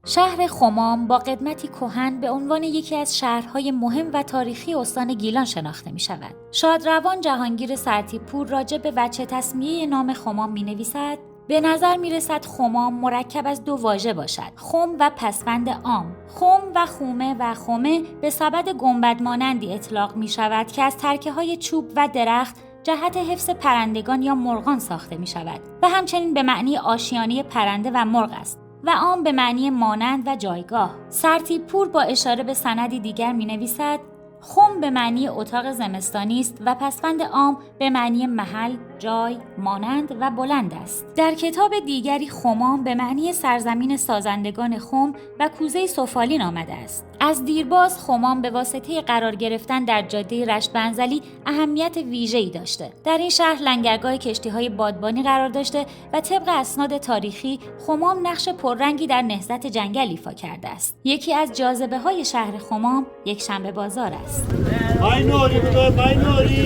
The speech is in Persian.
شهر خمام با قدمتی کهن به عنوان یکی از شهرهای مهم و تاریخی استان گیلان شناخته می شود. شادروان جهانگیر سرتیپور راجع به وجه تسمیه نام خمام می نویسد: به نظر می رسد خمام مرکب از دو واژه باشد، خم و پسوند عام. خم و خومه و خمه به سبد گنبد مانندی اطلاق می شود که از ترکه های چوب و درخت جهت حفظ پرندگان یا مرغان ساخته می شود و همچنین به معنی آشیانه پرنده و مرغ است و عام به معنی مانند و جایگاه. سرتیپور با اشاره به سندی دیگر می نویسد: خم به معنی اتاق زمستانی است و پسوند عام به معنی محل، جای، مانند و بلند است. در کتاب دیگری خمام به معنی سرزمین سازندگان خم و کوزه سفالین آمده است. از دیرباز خمام به واسطه قرار گرفتن در جاده رشت بنزلی اهمیت ویژه‌ای داشته. در این شهر لنگرگاه کشتی‌های بادبانی قرار داشته و طبق اسناد تاریخی خمام نقش پررنگی در نهضت جنگل ایفا کرده است. یکی از جاذبه‌های شهر خمام یکشنبه بازار است. Ay Nuri, bu da Ay Nuri.